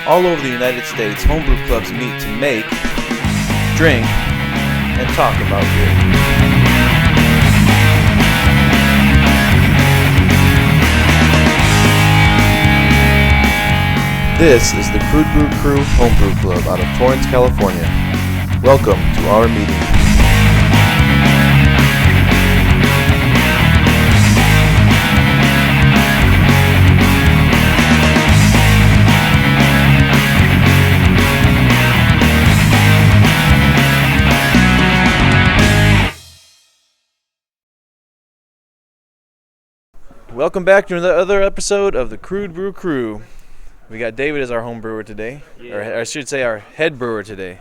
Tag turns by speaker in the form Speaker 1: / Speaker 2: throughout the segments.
Speaker 1: All over the United States, homebrew clubs meet to make, drink, and talk about beer. This is the Crude Brew Crew Homebrew Club out of Torrance, California. Welcome to our meeting. Welcome back to another episode of the Crude Brew Crew. We got David as our home brewer today, or I should say our head brewer today.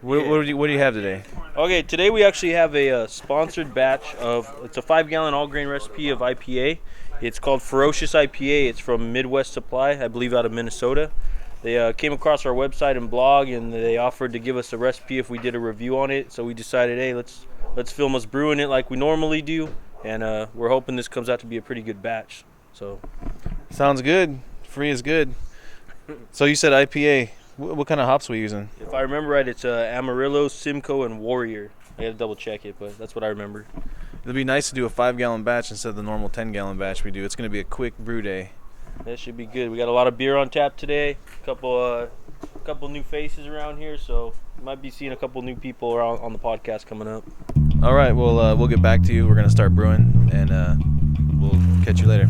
Speaker 1: What do you have today?
Speaker 2: Okay, today we actually have a sponsored batch of, it's a 5-gallon all-grain recipe of IPA. It's called Ferocious IPA. It's from Midwest Supply, I believe out of Minnesota. They came across our website and blog, and they offered to give us a recipe if we did a review on it. So we decided, hey, let's film us brewing it like we normally do, and we're hoping this comes out to be a pretty good batch. So
Speaker 1: sounds good. Free is good. So you said IPA. What kind of hops are we using?
Speaker 2: If I remember right, it's Amarillo, Simcoe, and Warrior. I got to double check it, but that's what I remember.
Speaker 1: It'll be nice to do a 5-gallon batch instead of the normal 10-gallon batch we do. It's going to be a quick brew day.
Speaker 2: That should be good. We got a lot of beer on tap today. A couple new faces around here, so you might be seeing a couple new people around on the podcast coming up.
Speaker 1: All right, we'll get back to you. We're going to start brewing, and we'll catch you later.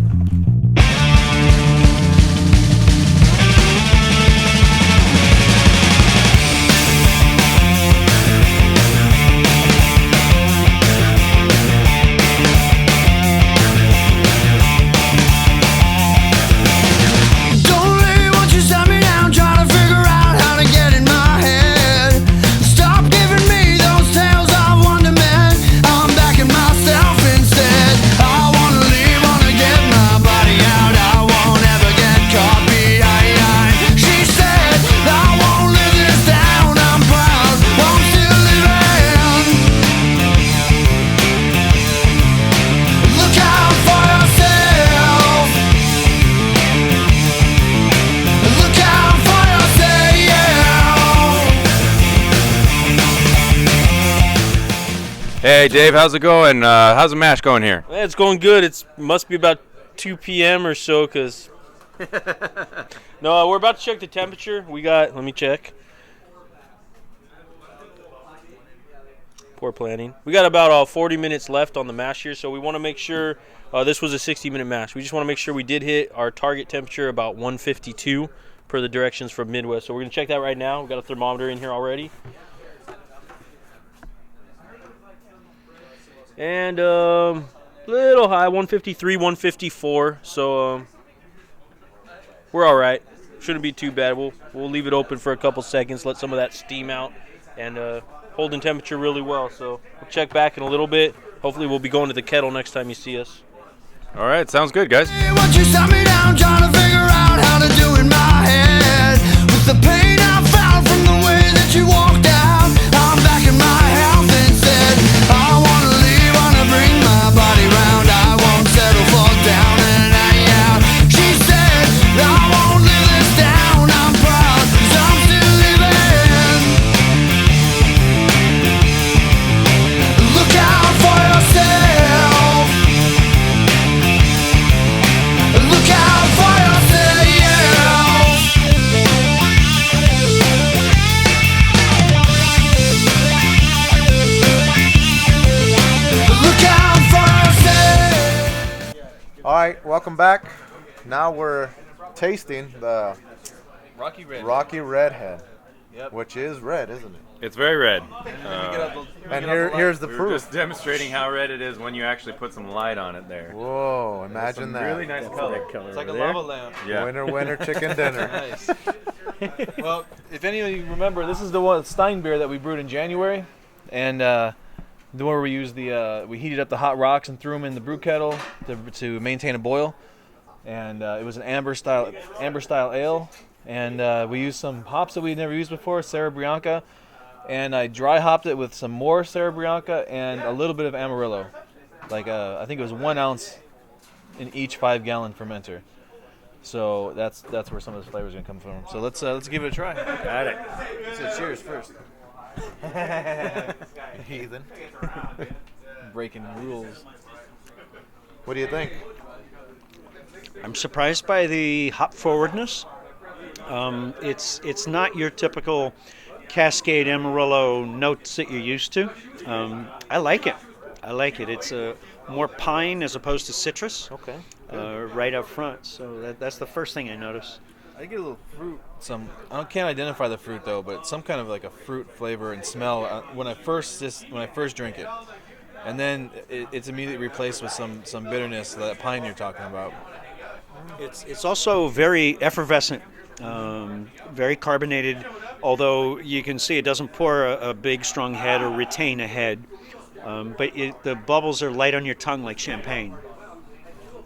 Speaker 3: Hey Dave, how's it going? How's the mash going here?
Speaker 2: It's going good. It must be about 2 p.m. or so, because no, we're about to check the temperature. Let me check. Poor planning. We got about 40 minutes left on the mash here, so we want to make sure this was a 60-minute mash. We just want to make sure we did hit our target temperature about 152 per the directions from Midwest. So we're going to check that right now. We've got a thermometer in here already. And little high, 153, 154. So we're all right. Shouldn't be too bad. We'll leave it open for a couple seconds, let some of that steam out, and holding temperature really well. So we'll check back in a little bit. Hopefully we'll be going to the kettle next time you see us.
Speaker 3: All right, sounds good, guys.
Speaker 4: Once you sat me down, trying to figure out how to do in my head, with the pain I found from the way that you walked out, I'm back in my health instead. I want to leave, want to bring my body round. I won't settle for down and out. She said, I won't live this down. I'm proud, 'cause I'm still living. Look out for yourself. Look out for yourself. Look out for yourself.
Speaker 5: All right, welcome back. Now we're tasting the
Speaker 1: Rocky Readhead.
Speaker 5: Rocky Readhead,
Speaker 1: Yep.
Speaker 5: which is red, isn't it?
Speaker 3: It's very red.
Speaker 5: And here's the
Speaker 3: We were
Speaker 5: proof.
Speaker 3: just demonstrating how red it is when you actually put some light on it there.
Speaker 5: Whoa, imagine
Speaker 3: Some
Speaker 5: that.
Speaker 3: really nice color.
Speaker 1: It's like a lava lamp.
Speaker 3: Yeah.
Speaker 5: Winner, chicken dinner.
Speaker 1: Nice. Well, if any of you remember, this is the one Stein beer that we brewed in January, and the one where we used we heated up the hot rocks and threw them in the brew kettle to maintain a boil, and it was an amber style ale, and we used some hops that we'd never used before, Serra Bianca, and I dry hopped it with some more Serra Bianca and a little bit of Amarillo, like I think it was 1 ounce in each 5-gallon fermenter. So that's where some of this flavor is gonna come from. So let's give it a try.
Speaker 2: Got it.
Speaker 1: So cheers first.
Speaker 5: Heathen.
Speaker 1: Breaking rules.
Speaker 5: What do you think?
Speaker 6: I'm surprised by the hop forwardness. It's not your typical Cascade Amarillo notes that you're used to. I like it. It's a more pine as opposed to citrus.
Speaker 1: Okay.
Speaker 6: Right up front. So that's the first thing I notice.
Speaker 1: I get a little fruit. I can't identify the fruit though, but some kind of like a fruit flavor and smell when I first drink it, and then it's immediately replaced with some bitterness, that pine you're talking about.
Speaker 6: It's also very effervescent, very carbonated. Although you can see it doesn't pour a big strong head or retain a head, but the bubbles are light on your tongue like champagne.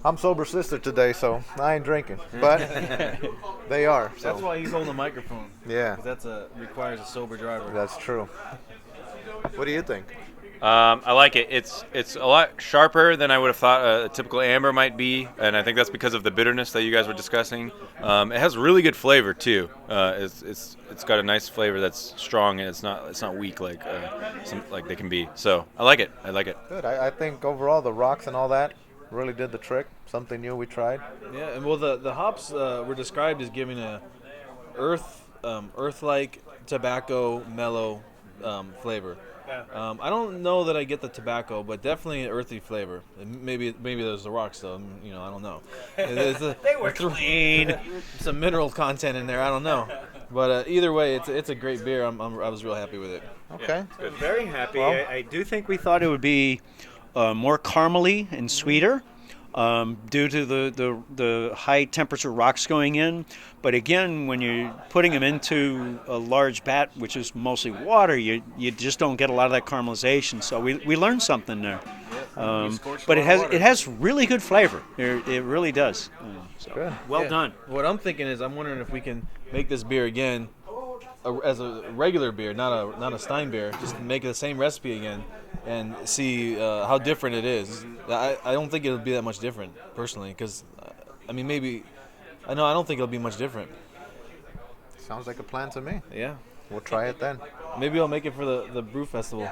Speaker 5: I'm sober sister today, so I ain't drinking. But they are. So.
Speaker 1: That's why he's holding the microphone.
Speaker 5: Yeah.
Speaker 1: 'Cause requires a sober driver.
Speaker 5: That's true. What do you think?
Speaker 3: I like it. It's a lot sharper than I would have thought a typical amber might be, and I think that's because of the bitterness that you guys were discussing. It has really good flavor too. It's got a nice flavor that's strong, and it's not weak like they can be. So I like it.
Speaker 5: Good. I think overall the rocks and all that really did the trick. Something new we tried.
Speaker 1: Yeah, and well, the hops were described as giving a earth-like tobacco mellow flavor. I don't know that I get the tobacco, but definitely an earthy flavor. And maybe there's the rocks though. I don't know.
Speaker 6: They were clean.
Speaker 1: Some mineral content in there. I don't know. But either way, it's a great beer. I was real happy with it.
Speaker 5: Okay.
Speaker 6: I'm very happy. I do think we thought it would be more caramely and sweeter due to the high temperature rocks going in. But again, when you're putting them into a large vat, which is mostly water, you just don't get a lot of that caramelization. So we learned something there. But it has really good flavor. It really does.
Speaker 5: Good.
Speaker 6: Well done.
Speaker 1: What I'm thinking is, I'm wondering if we can make this beer again as a regular beer, not a Stein beer. Just make the same recipe again and see how different it is. I don't think it'll be that much different, personally, because I don't think it'll be much different.
Speaker 5: Sounds like a plan to me.
Speaker 1: Yeah.
Speaker 5: We'll try it then.
Speaker 1: Maybe I'll make it for the brew festival.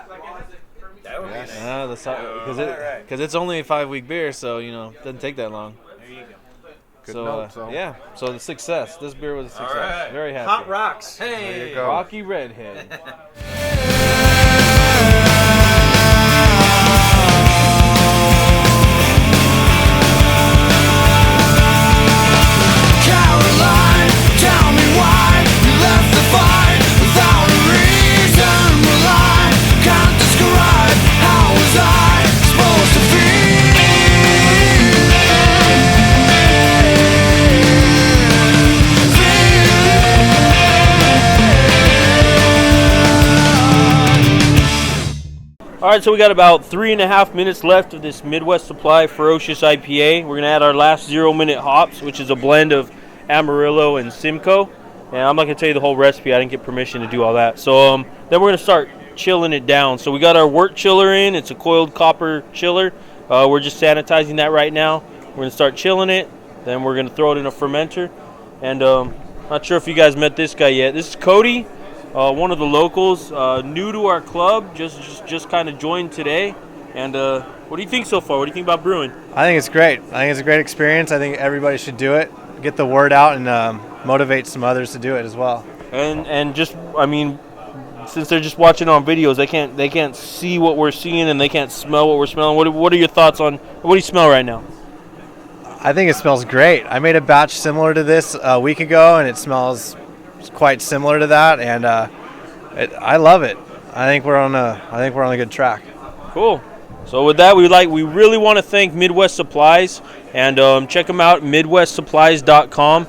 Speaker 6: That would
Speaker 5: Yes.
Speaker 1: Because it's only a 5-week beer, so it doesn't take that long.
Speaker 6: There you go.
Speaker 5: Good
Speaker 1: So
Speaker 5: note, so.
Speaker 1: yeah, so the success. This beer was a success.
Speaker 3: right.
Speaker 1: Very happy.
Speaker 6: Hot rocks.
Speaker 5: There you go.
Speaker 1: Rocky Readhead.
Speaker 4: Caroline, tell me why you left the fight without a reason. Well, I can't describe how was I supposed to feel.
Speaker 2: All right, so we got about 3.5 minutes left of this Midwest Supply Ferocious IPA. We're gonna add our last 0-minute hops, which is a blend of Amarillo and Simcoe. And I'm not gonna tell you the whole recipe. I didn't get permission to do all that. So then we're gonna start chilling it down. So we got our wort chiller in. It's a coiled copper chiller. We're just sanitizing that right now. We're gonna start chilling it. Then we're gonna throw it in a fermenter. And not sure if you guys met this guy yet. This is Cody. One of the locals, new to our club, just kind of joined today. And what do you think so far? What do you think about brewing?
Speaker 7: I think it's great. I think it's a great experience. I think everybody should do it. Get the word out and motivate some others to do it as well.
Speaker 2: And just, since they're just watching on videos, they can't see what we're seeing and they can't smell what we're smelling. What are your thoughts on what do you smell right now?
Speaker 7: I think it smells great. I made a batch similar to this a week ago, and it smells quite similar to that, and I love it. I think we're on a good track.
Speaker 2: Cool. So with that, we really want to thank Midwest Supplies, and check them out, MidwestSupplies.com.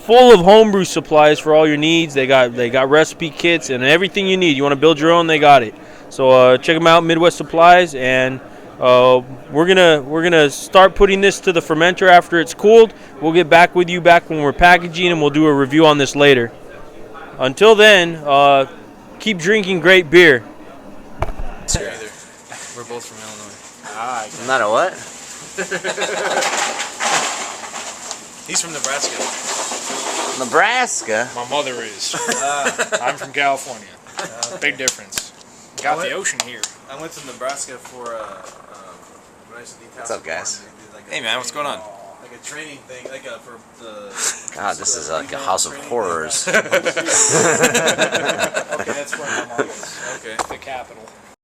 Speaker 2: Full of homebrew supplies for all your needs. They got recipe kits and everything you need. You want to build your own, they got it. So check them out, Midwest Supplies, and we're gonna start putting this to the fermenter after it's cooled. We'll get back with you when we're packaging, and we'll do a review on this later. Until then, keep drinking great beer.
Speaker 1: We're both from Illinois.
Speaker 8: Not a what?
Speaker 1: He's from Nebraska.
Speaker 8: Nebraska?
Speaker 9: My mother is. I'm from California. Big difference. Got the ocean here.
Speaker 1: I went to Nebraska for
Speaker 8: What's up, guys?
Speaker 3: Hey man, what's going on?
Speaker 1: Like a training thing, like for the.
Speaker 8: God, this is like a house of horrors.
Speaker 1: Okay, that's where my mom is.
Speaker 3: Okay.
Speaker 9: The capital.